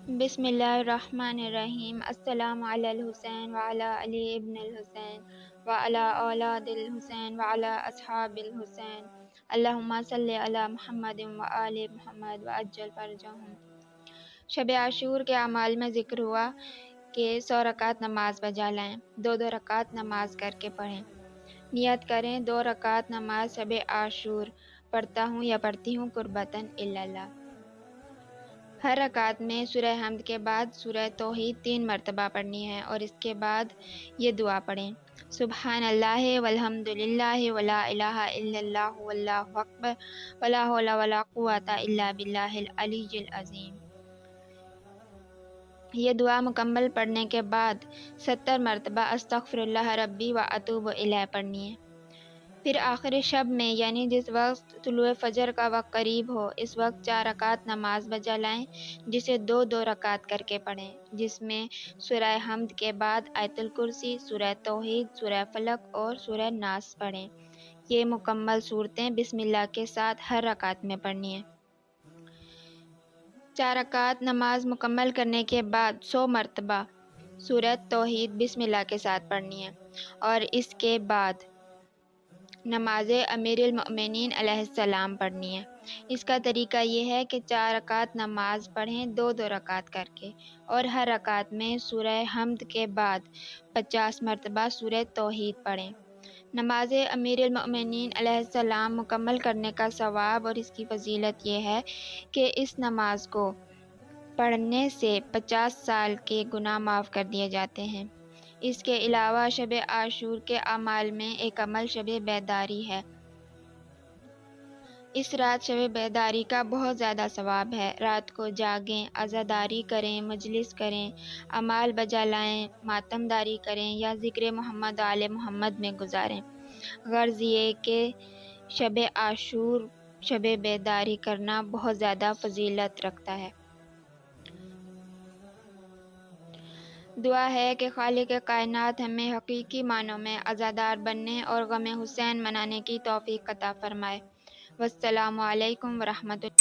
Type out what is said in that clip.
बिस्मिल्लाहिर्रहमानिर्रहीम। अस्सलामु अलल हुसैन व अला अली इब्न अल हुसैन व अला औलादिल हुसैन व अला अस्हाबिल हुसैन। अल्लाहुम्मा सल्लि अला मुहम्मदिन व आलि मुहम्मद व अज्जल फरजहुम। शब आशूर के अमाल में ज़िक्र हुआ कि 100 रकात नमाज बजा लाएं, 2-2 रकात नमाज करके पढ़ें। नियत करें 2 रकात नमाज शब आशूर पढ़ता हूँ या पढ़ती हूँ कुर्बतन इल्लल्लाह। हर रकात में सूरह हम्द के बाद सूरह तौहीद 3 मरतबा पढ़नी है और इसके बाद ये दुआ पढ़ें, सुब्हानल्लाहि वल्हम्दुलिल्लाहि वला इलाहा इल्लल्लाहु वल्लाहु अकबर वला हौला वला कुव्वता इल्ला बिल्लाहिल अलिय्यिल अज़ीम। ये दुआ मुकम्मल पढ़ने के बाद 70 मरतबा अस्तग़फिरुल्लाह रब्बी व अतूबु इलैह पढ़नी है। फिर आखिरी शब में यानी जिस वक्त तुलुए फजर का वक्त करीब हो, इस वक्त 4 रकात नमाज बजा लाएं, जिसे 2-2 रकात करके पढ़ें, जिसमें सूरह हम्द के बाद आयतुल कुर्सी, सूरह तौहीद, सूरह फलक और सूरह नास पढ़ें। ये मुकम्मल सूरतें बिस्मिल्लाह के साथ हर रकात में पढ़नी है। 4 रकात नमाज मुकम्मल करने के बाद 100 मरतबा सूरह तौहीद बिस्मिल्लाह के साथ पढ़नी है और इसके बाद नमाज़ अमीरुल मोमिनीन अलैहिस्सलाम पढ़नी है। इसका तरीका ये है कि 4 रकात नमाज पढ़ें 2-2 रकात करके और हर रकात में सूरह हम्द के बाद 50 मरतबा सूरह तौहीद पढ़ें। नमाज़ अमीरुल मोमिनीन अलैहिस्सलाम मुकम्मल करने का सवाब और इसकी फजीलत ये है कि इस नमाज को पढ़ने से 50 साल के गुनाह माफ़ कर दिए जाते हैं। इसके अलावा शब आशूर के अमाल में एक अमल शब बेदारी है। इस रात शब बेदारी का बहुत ज़्यादा सवाब है। रात को जागें, अज़ादारी करें, मजलिस करें, अमाल बजा लाएं, मातमदारी करें या ज़िक्र मोहम्मद आले मोहम्मद में गुजारें। गर्ज़ ये कि शब आशूर शब बेदारी करना बहुत ज़्यादा फजीलत रखता है। दुआ है कि खालिक़ कायनात हमें हकीकी मानों में अज़ादार बनने और गम हुसैन मनाने की तौफ़ीक़ अता फ़रमाए। वस्सलामु अलैकुम व रहमतुल्लाह।